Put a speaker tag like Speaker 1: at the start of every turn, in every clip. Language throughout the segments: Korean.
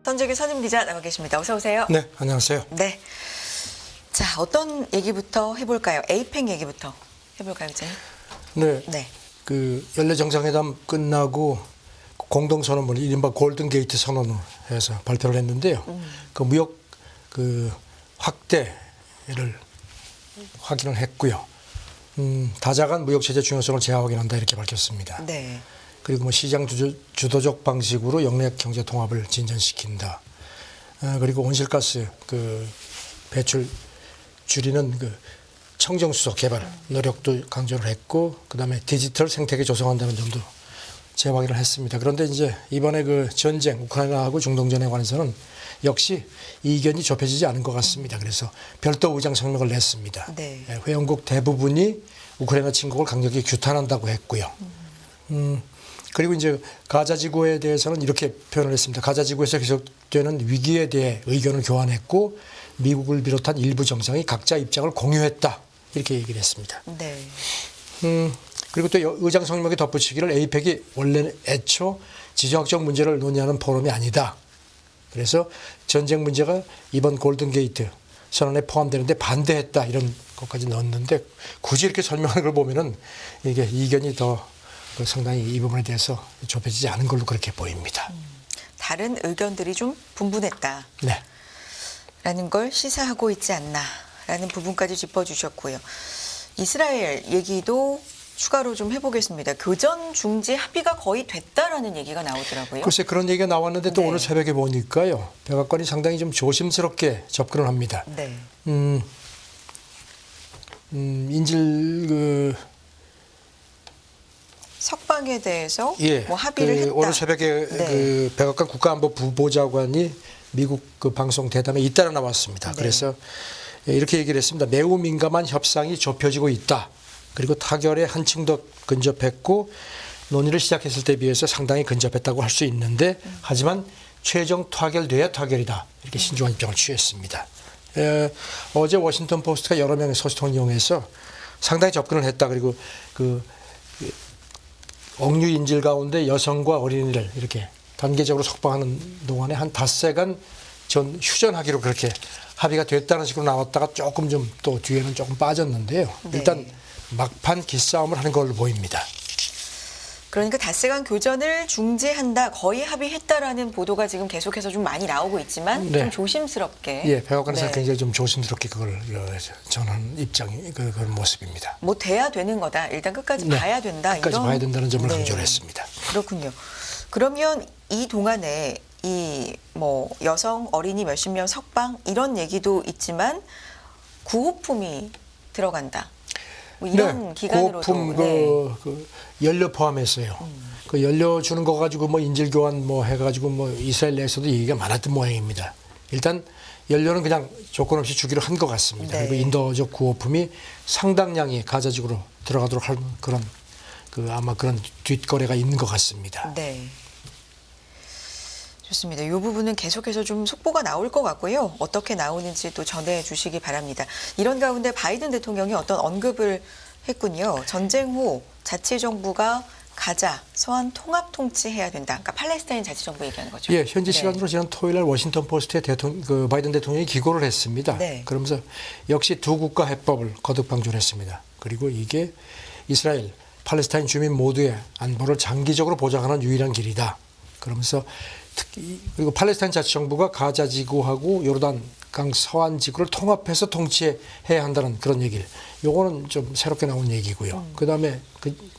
Speaker 1: 전재규 선임 기자 나와 계십니다. 어서 오세요.
Speaker 2: 네, 안녕하세요.
Speaker 1: 네. 자, 어떤 얘기부터 해볼까요? 에이펙 얘기부터 해볼까요, 기자님?
Speaker 2: 네,
Speaker 1: 네.
Speaker 2: 그 연례 정상회담 끝나고 공동 선언문, 이른바 골든 게이트 선언을 해서 발표를 했는데요. 그 무역 그 확대를 확인을 했고요. 다자간 무역 체제 중요성을 재확인한다 이렇게 밝혔습니다.
Speaker 1: 네.
Speaker 2: 그리고 뭐 시장 주도적 방식으로 영내 경제 통합을 진전시킨다. 그리고 온실가스 그 배출 줄이는 그 청정수소 개발 노력도 강조를 했고, 그다음에 디지털 생태계 조성한다는 점도 재확인을 했습니다. 그런데 이제 이번에 그 전쟁 우크라이나하고 중동전에 관해서는 역시 이견이 좁혀지지 않은 것 같습니다. 그래서 별도 의장 성명을 냈습니다.
Speaker 1: 네.
Speaker 2: 회원국 대부분이 우크라이나 침공을 강력히 규탄한다고 했고요. 그리고 이제 가자 지구에 대해서는 이렇게 표현을 했습니다. 가자 지구에서 계속되는 위기에 대해 의견을 교환했고, 미국을 비롯한 일부 정상이 각자 입장을 공유했다 이렇게 얘기를 했습니다.
Speaker 1: 네.
Speaker 2: 그리고 또 의장 성명에 덧붙이기를 에이펙이 원래는 애초 지정학적 문제를 논의하는 포럼이 아니다. 그래서 전쟁 문제가 이번 골든 게이트 선언에 포함되는데 반대했다 이런 것까지 넣었는데, 굳이 이렇게 설명하는 걸 보면은 이게 이견이 더 상당히 이 부분에 대해서 좁혀지지 않은 걸로 그렇게 보입니다.
Speaker 1: 다른 의견들이 좀 분분했다.
Speaker 2: 네.
Speaker 1: 라는 걸 시사하고 있지 않나라는 부분까지 짚어주셨고요. 이스라엘 얘기도 추가로 좀 해보겠습니다. 교전 중지 합의가 거의 됐다라는 얘기가 나오더라고요.
Speaker 2: 글쎄 그런 얘기가 나왔는데 또
Speaker 1: 네.
Speaker 2: 오늘 새벽에 보니까요, 백악관이 상당히 좀 조심스럽게 접근을 합니다.
Speaker 1: 네.
Speaker 2: 인질 그
Speaker 1: 석방에 대해서
Speaker 2: 예,
Speaker 1: 뭐 합의를 했다.
Speaker 2: 오늘 새벽에
Speaker 1: 네.
Speaker 2: 그 백악관 국가안보 부보좌관이 미국 그 방송 대담에 잇따라 나왔습니다.
Speaker 1: 네.
Speaker 2: 그래서 이렇게 얘기를 했습니다. 매우 민감한 협상이 좁혀지고 있다. 그리고 타결에 한층 더 근접했고, 논의를 시작했을 때 비해서 상당히 근접했다고 할 수 있는데, 하지만 최종 타결돼야 타결이다. 이렇게 신중한 입장을 취했습니다. 어제 워싱턴 포스트가 여러 명의 소식통을 이용해서 상당히 접근을 했다. 그리고 그 억류 인질 가운데 여성과 어린이를 이렇게 단계적으로 석방하는 동안에 한 닷새간 전 휴전하기로 그렇게 합의가 됐다는 식으로 나왔다가 조금 좀 또 뒤에는 조금 빠졌는데요.
Speaker 1: 네.
Speaker 2: 일단 막판 기싸움을 하는 걸로 보입니다.
Speaker 1: 그러니까 닷새간 교전을 중지한다, 거의 합의했다라는 보도가 지금 계속해서 좀 많이 나오고 있지만
Speaker 2: 네.
Speaker 1: 좀 조심스럽게.
Speaker 2: 예, 백악관에서
Speaker 1: 네.
Speaker 2: 굉장히 좀 조심스럽게 그걸 전하는 입장이 그런 모습입니다.
Speaker 1: 뭐 돼야 되는 거다. 일단 끝까지
Speaker 2: 네.
Speaker 1: 봐야 된다.
Speaker 2: 끝까지
Speaker 1: 이런.
Speaker 2: 봐야 된다는 점을
Speaker 1: 네.
Speaker 2: 강조를 했습니다.
Speaker 1: 그렇군요. 그러면 이 동안에 이 뭐 여성, 어린이 몇십 명 석방 이런 얘기도 있지만 구호품이 들어간다. 뭐 이런 기간으로도.
Speaker 2: 고품 그 연료 포함했어요. 그 연료 주는 거 가지고 뭐 인질 교환 뭐 해가지고 뭐 이스라엘 내에서도 얘기가 많았던 모양입니다. 일단 연료는 그냥 조건 없이 주기로 한 것 같습니다.
Speaker 1: 네.
Speaker 2: 그리고 인도적 구호품이 상당량이 가자지구로 들어가도록 할 그런 그 아마 그런 뒷거래가 있는 것 같습니다.
Speaker 1: 네. 좋습니다. 이 부분은 계속해서 좀 속보가 나올 것 같고요. 어떻게 나오는지 또 전해주시기 바랍니다. 이런 가운데 바이든 대통령이 어떤 언급을 했군요. 전쟁 후 자치정부가 가자, 서한 통합 통치해야 된다. 그러니까 팔레스타인 자치정부 얘기하는 거죠.
Speaker 2: 예, 현지
Speaker 1: 네.
Speaker 2: 시간으로 지난 토요일 날 워싱턴 포스트에 그 바이든 대통령이 기고를 했습니다.
Speaker 1: 네.
Speaker 2: 그러면서 역시 두 국가 해법을 거듭 강조를 했습니다. 그리고 이게 이스라엘, 팔레스타인 주민 모두의 안보를 장기적으로 보장하는 유일한 길이다. 그러면서 특히 그리고 팔레스타인 자치정부가 가자 지구하고 요르단강 서안 지구를 통합해서 통치해야 한다는 그런 얘기를. 요거는 좀 새롭게 나온 얘기고요. 그다음에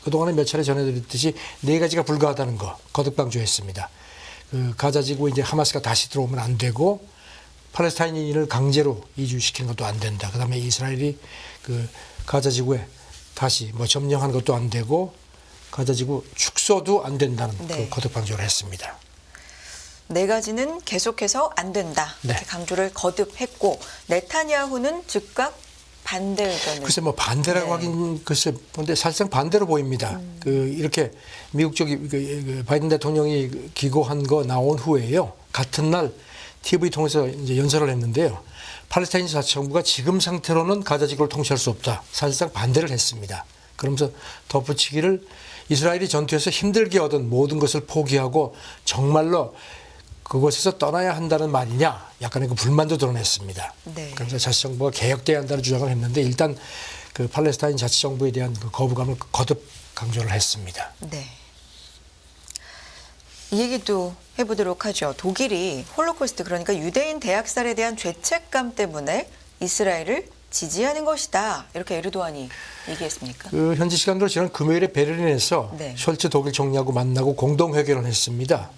Speaker 2: 그동안에 몇 차례 전해드렸듯이 네 가지가 불가하다는 거 거듭 강조했습니다. 그 가자 지구에 이제 하마스가 다시 들어오면 안 되고, 팔레스타인인을 강제로 이주시키는 것도 안 된다. 그다음에 이스라엘이 그 가자 지구에 다시 뭐 점령하는 것도 안 되고, 가자 지구 축소도 안 된다는
Speaker 1: 네.
Speaker 2: 그 거듭 강조를 했습니다.
Speaker 1: 네 가지는 계속해서 안 된다. 이렇게
Speaker 2: 네.
Speaker 1: 강조를 거듭했고, 네타냐후는 즉각 반대 의견을.
Speaker 2: 글쎄 뭐 반대라고
Speaker 1: 네.
Speaker 2: 하긴 글쎄 근데 사실상 반대로 보입니다. 그 이렇게 미국 쪽이 그 바이든 대통령이 기고한 거 나온 후에요. 같은 날 TV 통해서 이제 연설을 했는데요. 팔레스타인 자치정부가 지금 상태로는 가자 지구를 통치할 수 없다. 사실상 반대를 했습니다. 그러면서 덧붙이기를 이스라엘이 전투에서 힘들게 얻은 모든 것을 포기하고 정말로 그곳에서 떠나야 한다는 말이냐 약간의 그 불만도 드러냈습니다.
Speaker 1: 네.
Speaker 2: 그래서 자치정부가 개혁돼야 한다는 주장을 했는데 일단 그 팔레스타인 자치정부에 대한 그 거부감을 거듭 강조를 했습니다.
Speaker 1: 네. 이 얘기도 해보도록 하죠. 독일이 홀로코스트 그러니까 유대인 대학살에 대한 죄책감 때문에 이스라엘을 지지하는 것이다. 이렇게 에르도안이 얘기했습니까?
Speaker 2: 그 현지 시간으로 지난 금요일에 베를린에서
Speaker 1: 네.
Speaker 2: 숄츠 독일 총리하고 만나고 공동 회견을 했습니다.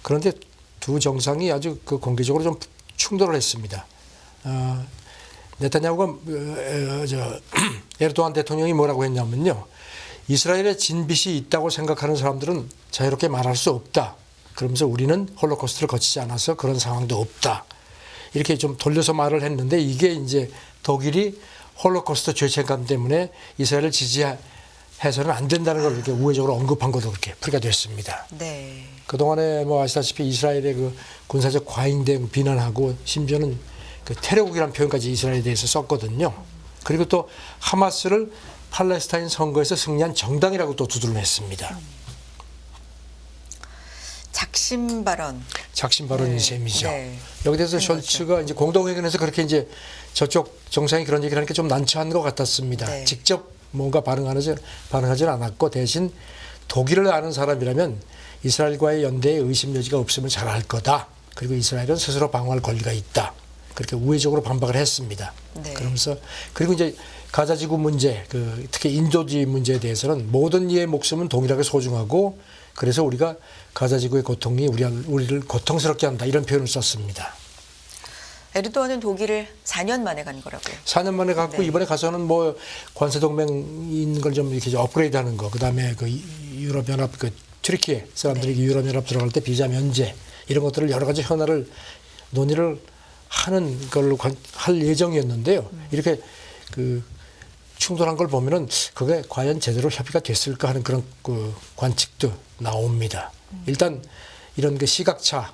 Speaker 2: 그런데 두 정상이 아주 그 공개적으로 좀 충돌을 했습니다. 네타냐후가 에르도안 대통령이 뭐라고 했냐면요. 이스라엘에 진빚이 있다고 생각하는 사람들은 자유롭게 말할 수 없다. 그러면서 우리는 홀로코스트를 거치지 않아서 그런 상황도 없다. 이렇게 좀 돌려서 말을 했는데 이게 이제 독일이 홀로코스트 죄책감 때문에 이스라엘을 지지해서는 안 된다는 걸 이렇게 우회적으로 언급한 것도 그렇게 풀이가 됐습니다.
Speaker 1: 네.
Speaker 2: 그동안에 뭐 아시다시피 이스라엘의 그 군사적 과잉 대응 비난하고 심지어는 그 테러국이라는 표현까지 이스라엘에 대해서 썼거든요. 그리고 또 하마스를 팔레스타인 선거에서 승리한 정당이라고 또 두둔을 했습니다.
Speaker 1: 작심 발언.
Speaker 2: 작심 발언인
Speaker 1: 네.
Speaker 2: 셈이죠.
Speaker 1: 네.
Speaker 2: 여기 대해서
Speaker 1: 그런
Speaker 2: 숄츠가 이제 공동회견에서 그렇게 이제 저쪽 정상이 그런 얘기를 하니까 좀 난처한 것 같았습니다.
Speaker 1: 네.
Speaker 2: 직접 뭔가 반응하지는 않았고 대신 독일을 아는 사람이라면 이스라엘과의 연대에 의심 여지가 없으면 잘 알 거다. 그리고 이스라엘은 스스로 방어할 권리가 있다. 그렇게 우회적으로 반박을 했습니다.
Speaker 1: 네.
Speaker 2: 그러면서 그리고 이제 가자지구 문제, 그 특히 인도주의 문제에 대해서는 모든 이의 목숨은 동일하게 소중하고 그래서 우리가 가자지구의 고통이 우리를 고통스럽게 한다 이런 표현을 썼습니다.
Speaker 1: 에르도안은 독일을 4년 만에 간 거라고요.
Speaker 2: 4년 만에 갔고
Speaker 1: 네.
Speaker 2: 이번에 가서는 뭐 관세 동맹인 걸 좀 이렇게 업그레이드하는 거, 그다음에 그 유럽연합 그 튀르키예 사람들이
Speaker 1: 네.
Speaker 2: 유럽연합 들어갈 때 비자 면제 이런 것들을 여러 가지 현안을 논의를 하는 걸로 할 예정이었는데요. 이렇게 그 충돌한 걸 보면은 그게 과연 제대로 협의가 됐을까 하는 그런 그 관측도 나옵니다. 일단 이런 그 시각차만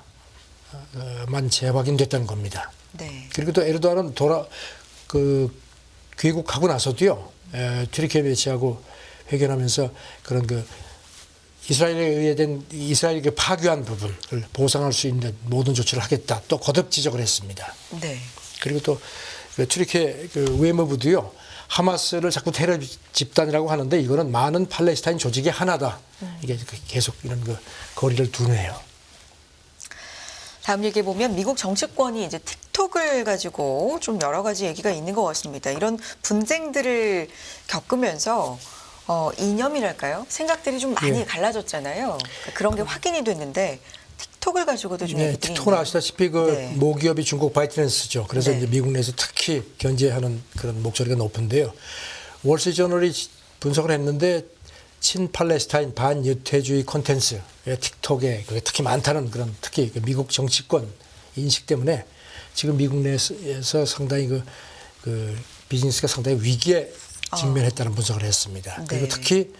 Speaker 2: 재확인됐다는 겁니다.
Speaker 1: 네.
Speaker 2: 그리고 또 에르도안은 귀국하고 나서도요. 튀르키예 매치하고 회견하면서 그런 그 이스라엘에 의해된 이스라엘이 파괴한 부분을 보상할 수 있는 모든 조치를 하겠다. 또 거듭 지적을 했습니다.
Speaker 1: 네.
Speaker 2: 그리고 또 튀르키예 외무부도요. 하마스를 자꾸 테러 집단이라고 하는데 이거는 많은 팔레스타인 조직의 하나다. 이게 계속 이런 그 거리를 두네요.
Speaker 1: 다음 얘기해 보면 미국 정치권이 이제 틱톡을 가지고 좀 여러 가지 얘기가 있는 것 같습니다. 이런 분쟁들을 겪으면서 이념이랄까요? 생각들이 좀 많이
Speaker 2: 예.
Speaker 1: 갈라졌잖아요. 그러니까 그런 게 확인이 됐는데 틱톡을 가지고도 좀
Speaker 2: 네,
Speaker 1: 얘기들이
Speaker 2: 틱톡은
Speaker 1: 있네요.
Speaker 2: 아시다시피 그
Speaker 1: 네.
Speaker 2: 모기업이 중국 바이트댄스죠. 그래서
Speaker 1: 네.
Speaker 2: 이제 미국 내에서 특히 견제하는 그런 목소리가 높은데요. 월스트리트저널이 분석을 했는데 친팔레스타인 반유태주의 콘텐츠 틱톡에 그게 특히 많다는 그런 특히 그 미국 정치권 인식 때문에 지금 미국 내에서 상당히 그 비즈니스가 상당히 위기에 직면했다는 분석을 했습니다. 그리고
Speaker 1: 네.
Speaker 2: 특히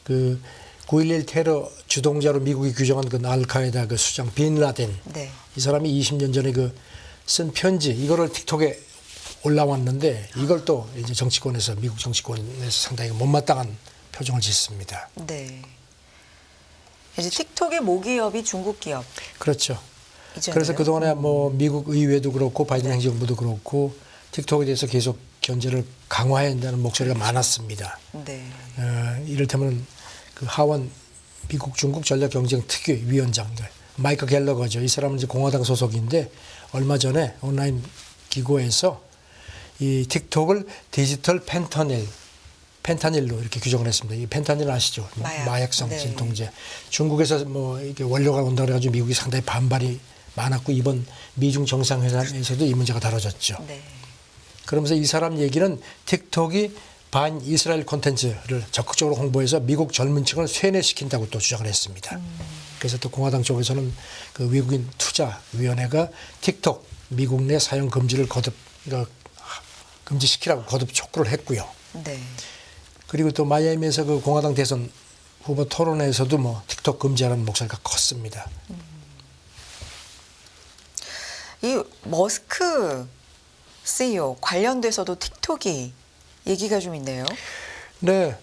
Speaker 2: 그 9.11 테러 주동자로 미국이 규정한 그 알카에다 그 수장 빈 라덴
Speaker 1: 네.
Speaker 2: 이 사람이 20년 전에 그 쓴 편지 이거를 틱톡에 올라왔는데 이걸 또 이제 정치권에서 미국 정치권에서 상당히 못마땅한 표정을 짓습니다.
Speaker 1: 네. 이제 틱톡의 모기업이 중국 기업.
Speaker 2: 그렇죠.
Speaker 1: 이제는.
Speaker 2: 그래서 그동안에 뭐 미국 의회도 그렇고 바이든 행정부도 그렇고 틱톡에 대해서 계속 견제를 강화해야 한다는 목소리가 많았습니다.
Speaker 1: 네.
Speaker 2: 이를테면 그 하원 미국 중국 전략 경쟁 특위 위원장 마이크 갤러거죠. 이 사람은 이제 공화당 소속인데 얼마 전에 온라인 기고에서 이 틱톡을 디지털 펜타닐로 이렇게 규정을 했습니다. 이 펜타닐 아시죠? 마약성
Speaker 1: 네.
Speaker 2: 진통제. 중국에서 뭐 이렇게 원료가 온다 그래가지고 미국이 상당히 반발이 많았고 이번 미중 정상회담에서도 이 문제가 다뤄졌죠.
Speaker 1: 네.
Speaker 2: 그러면서 이 사람 얘기는 틱톡이 반 이스라엘 콘텐츠를 적극적으로 홍보해서 미국 젊은 층을 쇠뇌시킨다고 또 주장을 했습니다. 그래서 또 공화당 쪽에서는 그 외국인 투자위원회가 틱톡 미국 내 사용 금지를 거듭 금지시키라고 거듭 촉구를 했고요.
Speaker 1: 네.
Speaker 2: 그리고 또 마이애미에서 그 공화당 대선 후보 토론회에서도 뭐 틱톡 금지하라는 목소리가 컸습니다.
Speaker 1: 이 머스크 CEO 관련돼서도 틱톡이 얘기가 좀 있네요.
Speaker 2: 네.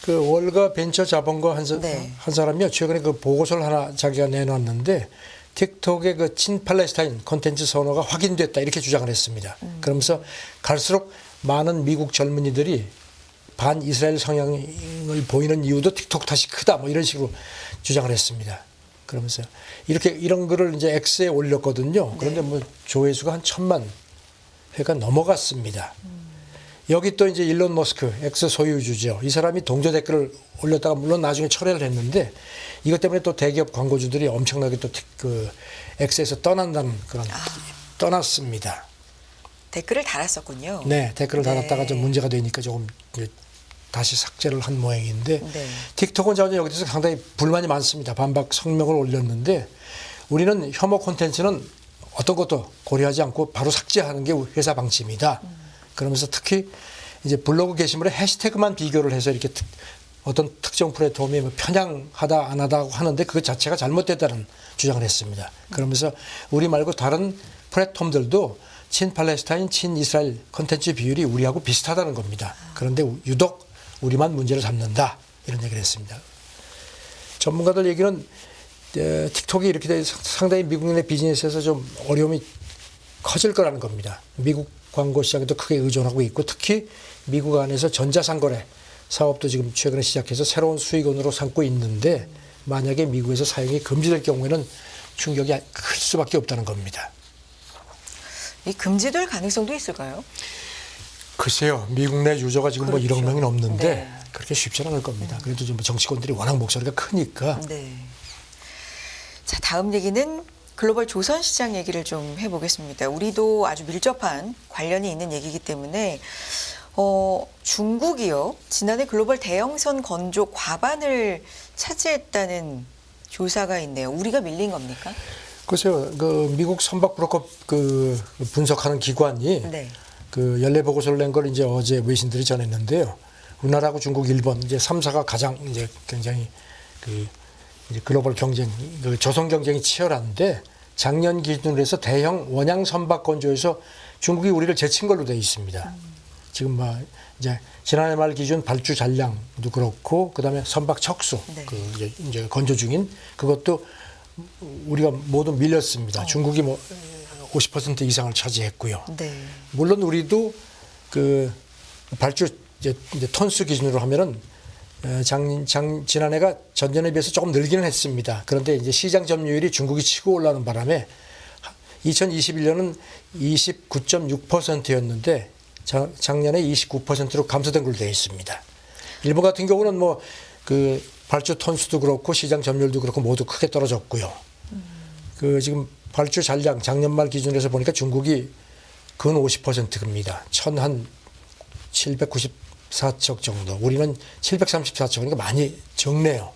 Speaker 2: 그 월가 벤처 자본가 한
Speaker 1: 네.
Speaker 2: 사람이요. 최근에 그 보고서를 하나 자기가 내놨는데 틱톡의 그 친팔레스타인 콘텐츠 선호가 확인됐다 이렇게 주장을 했습니다. 그러면서 갈수록 많은 미국 젊은이들이 반 이스라엘 성향을 보이는 이유도 틱톡 탓이 크다 뭐 이런 식으로 주장을 했습니다. 그러면서 이렇게 이런 글을 이제 X에 올렸거든요. 그런데 뭐 조회수가 한 1,000만 회가 넘어갔습니다. 여기 또 이제 일론 머스크 X 소유주죠. 이 사람이 동조 댓글을 올렸다가 물론 나중에 철회를 했는데 이것 때문에 또 대기업 광고주들이 엄청나게 또 그 X에서 떠난다는 그런 떠났습니다.
Speaker 1: 댓글을 달았었군요.
Speaker 2: 네, 댓글을
Speaker 1: 네.
Speaker 2: 달았다가 좀 문제가 되니까 조금 이제 다시 삭제를 한 모양인데
Speaker 1: 네.
Speaker 2: 틱톡은 전혀 여기 대해서 상당히 불만이 많습니다. 반박 성명을 올렸는데 우리는 혐오 콘텐츠는 어떤 것도 고려하지 않고 바로 삭제하는 게 회사 방침이다. 그러면서 특히 이제 블로그 게시물에 해시태그만 비교를 해서 이렇게 어떤 특정 플랫폼이 뭐 편향하다 안 하다 하는데 그 자체가 잘못됐다는 주장을 했습니다. 그러면서 우리 말고 다른 플랫폼들도 친팔레스타인, 친이스라엘 콘텐츠 비율이 우리하고 비슷하다는 겁니다. 그런데 유독 우리만 문제를 삼는다 이런 얘기를 했습니다. 전문가들 얘기는 틱톡이 이렇게 돼 상당히 미국인의 비즈니스에서 좀 어려움이 커질 거라는 겁니다. 미국 광고 시장에도 크게 의존하고 있고 특히 미국 안에서 전자상거래 사업도 지금 최근에 시작해서 새로운 수익원으로 삼고 있는데 만약에 미국에서 사용이 금지될 경우에는 충격이 클 수밖에 없다는 겁니다.
Speaker 1: 이 금지될 가능성도 있을까요?
Speaker 2: 글쎄요. 미국 내 유저가 지금 뭐
Speaker 1: 그렇죠.
Speaker 2: 1억 명이 넘는데
Speaker 1: 네.
Speaker 2: 그렇게 쉽지 않을 겁니다. 그래도 좀 정치권들이 워낙 목소리가 크니까.
Speaker 1: 네. 자, 다음 얘기는 글로벌 조선 시장 얘기를 좀 해보겠습니다. 우리도 아주 밀접한 관련이 있는 얘기이기 때문에 중국이요. 지난해 글로벌 대형선 건조 과반을 차지했다는 조사가 있네요. 우리가 밀린 겁니까?
Speaker 2: 글쎄요. 그 미국 선박 브로커 그 분석하는 기관이
Speaker 1: 네.
Speaker 2: 그 연례 보고서를 낸 걸 이제 어제 외신들이 전했는데요. 우리나라하고 중국, 일본 이제 3사가 가장 이제 굉장히 그 이제 글로벌 경쟁, 그 조선 경쟁이 치열한데 작년 기준으로 해서 대형 원양 선박 건조에서 중국이 우리를 제친 걸로 되어 있습니다. 지금 뭐 이제 지난해 말 기준 발주 잔량도 그렇고 그다음에 선박 척수
Speaker 1: 네.
Speaker 2: 그 이제 건조 중인 그것도 우리가 모두 밀렸습니다. 중국이 뭐 50% 이상을 차지했고요.
Speaker 1: 네.
Speaker 2: 물론 우리도 그 발주 이제 톤수 기준으로 하면은 지난해가 전년에 비해서 조금 늘기는 했습니다. 그런데 이제 시장 점유율이 중국이 치고 올라오는 바람에 2021년은 29.6%였는데 작년에 29%로 감소된 걸로 되어 있습니다. 일본 같은 경우는 뭐 그 발주 톤수도 그렇고 시장 점유율도 그렇고 모두 크게 떨어졌고요. 그 지금 발주 잔량 작년 말 기준으로 해서 보니까 중국이 근 50%입니다. 794척 정도. 우리는 734척. 그러니까 많이 적네요.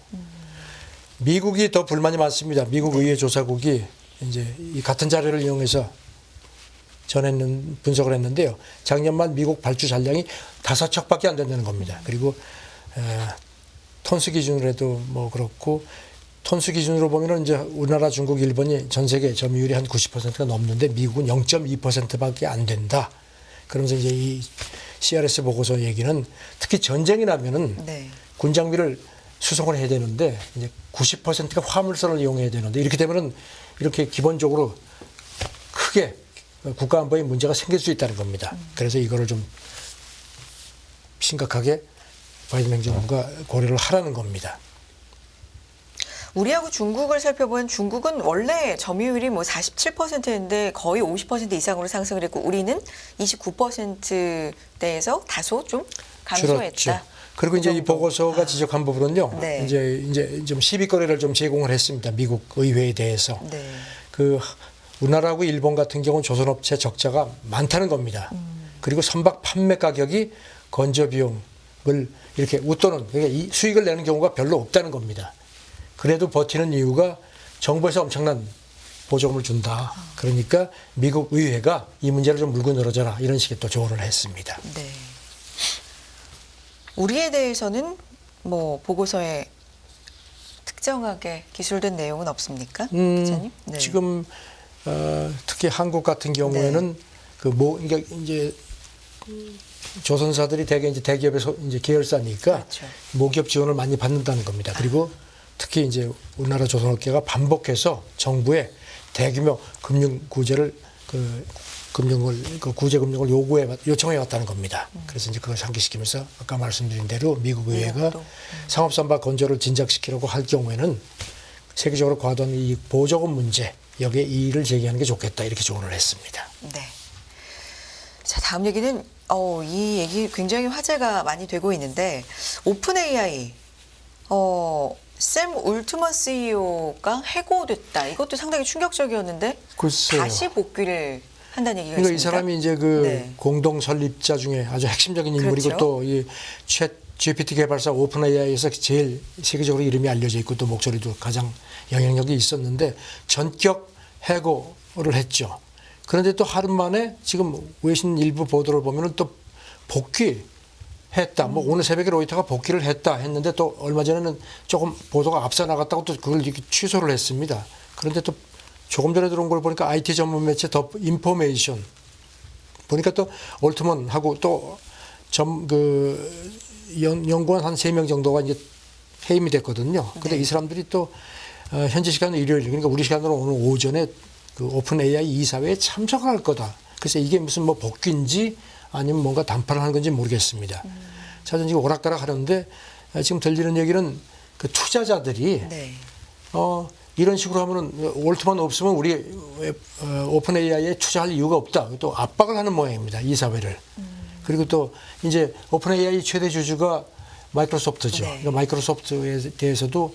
Speaker 2: 미국이 더 불만이 많습니다. 미국 의회 조사국이 이제 이 같은 자료를 이용해서 분석을 했는데요. 작년 말 미국 발주 잔량이 5척밖에 안 된다는 겁니다. 그리고 톤수 기준으로 해도 뭐 그렇고 톤수 기준으로 보면은 이제 우리나라, 중국, 일본이 전 세계 점유율이 한 90%가 넘는데 미국은 0.2%밖에 안 된다. 그러면서 이제 이 CRS 보고서 얘기는 특히 전쟁이 나면은
Speaker 1: 네.
Speaker 2: 군 장비를 수송을 해야 되는데 이제 90%가 화물선을 이용해야 되는데 이렇게 되면은 이렇게 기본적으로 크게 국가 안보에 문제가 생길 수 있다는 겁니다. 그래서 이거를 좀 심각하게 바이든 행정부가 고려를 하라는 겁니다.
Speaker 1: 우리하고 중국을 살펴보면 중국은 원래 점유율이 뭐 47%인데 거의 50% 이상으로 상승을 했고 우리는 29%대에서 다소 좀 감소했다.
Speaker 2: 줄었죠. 그리고 이제 이 보고서가 지적한 부분은요.
Speaker 1: 네.
Speaker 2: 이제 좀 시비거리를 좀 제공을 했습니다. 미국 의회에 대해서.
Speaker 1: 네.
Speaker 2: 그 우리나라하고 일본 같은 경우는 조선업체 적자가 많다는 겁니다. 그리고 선박 판매 가격이 건조 비용을 이렇게 웃도는 그러니까 이 수익을 내는 경우가 별로 없다는 겁니다. 그래도 버티는 이유가 정부에서 엄청난 보조금을 준다. 그러니까 미국 의회가 이 문제를 좀 물고 늘어져라 이런 식의 또 조언을 했습니다.
Speaker 1: 네. 우리에 대해서는 뭐 보고서에 특정하게 기술된 내용은 없습니까, 기자님? 네.
Speaker 2: 지금 특히 한국 같은 경우에는 그러니까 이제 조선사들이 대개 이제 대기업의 이제 계열사니까
Speaker 1: 그렇죠.
Speaker 2: 모기업 지원을 많이 받는다는 겁니다. 그리고 특히 이제 우리나라 조선업계가 반복해서 정부에 대규모 금융 구제를 구제 금융을 요청해 왔다는 겁니다. 그래서 이제 그걸 상기시키면서 아까 말씀드린 대로 미국 의회가 상업선박 건조를 진작시키려고 할 경우에는 세계적으로 과도한 이 보조금 문제 여기에 이의를 제기하는 게 좋겠다 이렇게 조언을 했습니다.
Speaker 1: 네. 자, 다음 얘기는 이 얘기 굉장히 화제가 많이 되고 있는데 오픈 AI 샘 울트먼 CEO가 해고됐다. 이것도 상당히 충격적이었는데
Speaker 2: 글쎄요.
Speaker 1: 다시 복귀를 한다는 얘기가
Speaker 2: 그러니까
Speaker 1: 있습니다.
Speaker 2: 이 사람이 이제
Speaker 1: 네.
Speaker 2: 공동 설립자 중에 아주 핵심적인 인물이고
Speaker 1: 그렇죠.
Speaker 2: 또 이 GPT 개발사 오픈 AI에서 제일 세계적으로 이름이 알려져 있고 또 목소리도 가장 영향력이 있었는데 전격 해고를 했죠. 그런데 또 하루 만에 지금 외신 일부 보도를 보면은 또 복귀했다. 뭐 오늘 새벽에 로이터가 복귀를 했다 했는데 또 얼마 전에는 조금 보도가 앞서 나갔다고 또 그걸 이렇게 취소를 했습니다. 그런데 또 조금 전에 들어온 걸 보니까 IT 전문 매체 더 인포메이션 보니까 또 올트먼하고 또 연구원 한 3명 정도가 이제 해임이 됐거든요. 근데
Speaker 1: 네.
Speaker 2: 이 사람들이 또 현지 시간으로 일요일 그러니까 우리 시간으로 오늘 오전에 그 오픈 AI 이사회에 참석할 거다. 그래서 이게 무슨 뭐 복귀인지 아니면 뭔가 담판을 하는 건지 모르겠습니다. 자, 지금 오락가락 하는데 지금 들리는 얘기는 그 투자자들이
Speaker 1: 네.
Speaker 2: 이런 식으로 하면은 올트만 없으면 우리 오픈 AI에 투자할 이유가 없다. 또 압박을 하는 모양입니다. 이사회를. 그리고 또 이제 오픈 AI 최대 주주가 마이크로소프트죠.
Speaker 1: 네.
Speaker 2: 그러니까 마이크로소프트에 대해서도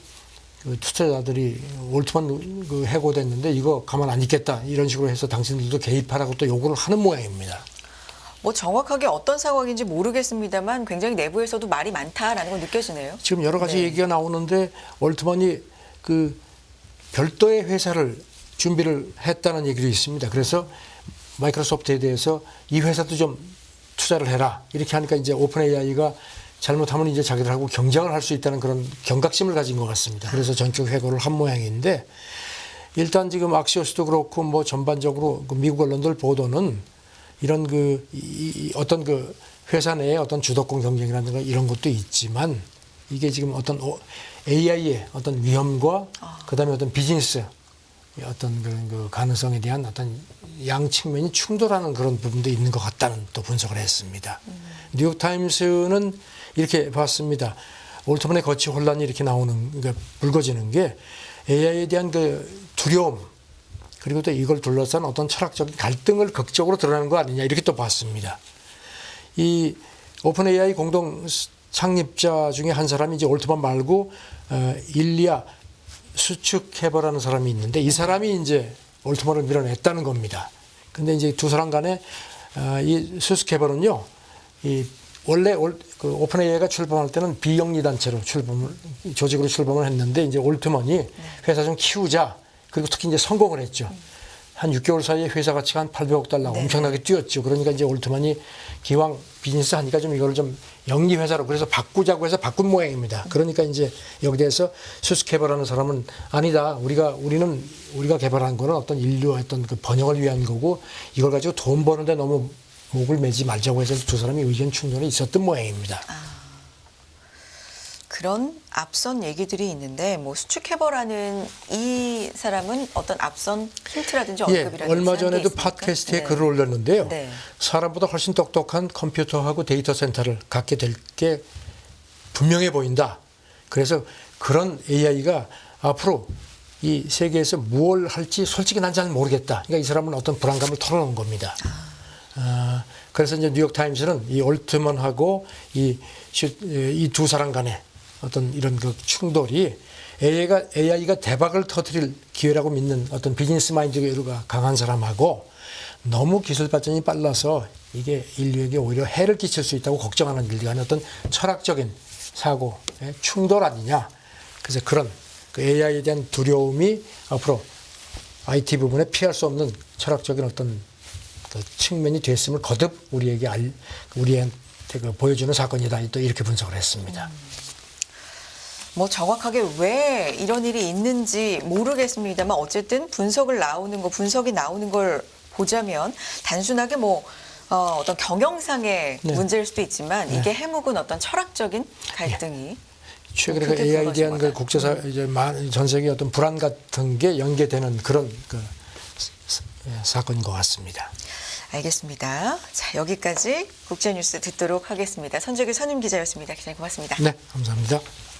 Speaker 2: 그 투자자들이 올트만 해고됐는데 이거 가만 안 있겠다. 이런 식으로 해서 당신들도 개입하라고 또 요구를 하는 모양입니다.
Speaker 1: 뭐 정확하게 어떤 상황인지 모르겠습니다만 굉장히 내부에서도 말이 많다라는 건 느껴지네요.
Speaker 2: 지금 여러 가지
Speaker 1: 네.
Speaker 2: 얘기가 나오는데 올트만이 그 별도의 회사를 준비를 했다는 얘기도 있습니다. 그래서 마이크로소프트에 대해서 이 회사도 좀 투자를 해라. 이렇게 하니까 이제 오픈 AI가 잘못하면 이제 자기들하고 경쟁을 할 수 있다는 그런 경각심을 가진 것 같습니다. 그래서 전격 해고를 한 모양인데 일단 지금 악시오스도 그렇고 뭐 전반적으로 그 미국 언론들 보도는 이런 어떤 그 회사 내에 어떤 주도권 경쟁이라든가 이런 것도 있지만 이게 지금 어떤 AI의 어떤 위험과 그다음에 어떤 비즈니스 어떤 그런 그 가능성에 대한 어떤 양 측면이 충돌하는 그런 부분도 있는 것 같다는 또 분석을 했습니다. 뉴욕타임스는 이렇게 봤습니다. 올트만의 거치 혼란이 이렇게 나오는, 그러니까 불거지는 게 AI에 대한 그 두려움 그리고 또 이걸 둘러싼 어떤 철학적인 갈등을 극적으로 드러내는 거 아니냐 이렇게 또 봤습니다. 이 오픈 AI 공동 창립자 중에 한 사람이 이제 올트만 말고 일리아 수축해버라는 사람이 있는데 이 사람이 이제 올트만을 밀어냈다는 겁니다. 근데 이제 두 사람 간에 이 수축해버는요, 원래 그 오픈 AI가 출범할 때는 비영리 단체로 조직으로 출범을 했는데 이제 올트만이 회사 좀 키우자. 그리고 특히 이제 성공을 했죠. 한 6개월 사이에 회사 가치가 한 800억 달러 엄청나게 뛰었죠. 그러니까 이제 올트만이 기왕 비즈니스 하니까 좀 이거를 좀 영리 회사로 그래서 바꾸자고 해서 바꾼 모양입니다. 그러니까 이제 여기 대해서 수스케버라는 사람은 아니다. 우리가 개발한 거는 어떤 인류의 어떤 그 번영을 위한 거고 이걸 가지고 돈 버는데 너무 목을 매지 말자고 해서 두 사람이 의견 충돌이 있었던 모양입니다.
Speaker 1: 그런 앞선 얘기들이 있는데 뭐 수축해버라는 이 사람은 어떤 앞선 힌트라든지 언급이라든지
Speaker 2: 얼마 전에도
Speaker 1: 하는 게 있습니까?
Speaker 2: 팟캐스트에
Speaker 1: 네.
Speaker 2: 글을 올렸는데요.
Speaker 1: 네.
Speaker 2: 사람보다 훨씬 똑똑한 컴퓨터하고 데이터 센터를 갖게 될 게 분명해 보인다. 그래서 그런 AI가 앞으로 이 세계에서 무엇을 할지 솔직히 난 잘 모르겠다. 그러니까 이 사람은 어떤 불안감을 털어놓은 겁니다. 그래서 이제 뉴욕타임스는 이 올트먼하고 이 두 사람 간의 어떤 이런 그 충돌이 AI가 대박을 터뜨릴 기회라고 믿는 어떤 비즈니스 마인드가 강한 사람하고 너무 기술 발전이 빨라서 이게 인류에게 오히려 해를 끼칠 수 있다고 걱정하는 일들 간의 어떤 철학적인 사고의 충돌 아니냐. 그래서 그런 그 AI에 대한 두려움이 앞으로 IT 부분에 피할 수 없는 철학적인 어떤 그 측면이 됐음을 거듭 우리한테 그 보여주는 사건이다. 또 이렇게 분석을 했습니다.
Speaker 1: 뭐 정확하게 왜 이런 일이 있는지 모르겠습니다만 어쨌든 분석이 나오는 걸 보자면 단순하게 뭐 어떤 경영상의
Speaker 2: 네.
Speaker 1: 문제일 수도 있지만
Speaker 2: 네.
Speaker 1: 이게 해묵은 어떤 철학적인 갈등이
Speaker 2: 최근에 그
Speaker 1: 크게
Speaker 2: AI에 대한 그
Speaker 1: 불거진
Speaker 2: 국제사 이제 전 세계 어떤 불안 같은 게 연계되는 그런 사건인 것 같습니다.
Speaker 1: 알겠습니다. 자, 여기까지 국제뉴스 듣도록 하겠습니다. 선재규 선임 기자였습니다. 기자님 고맙습니다.
Speaker 2: 네, 감사합니다.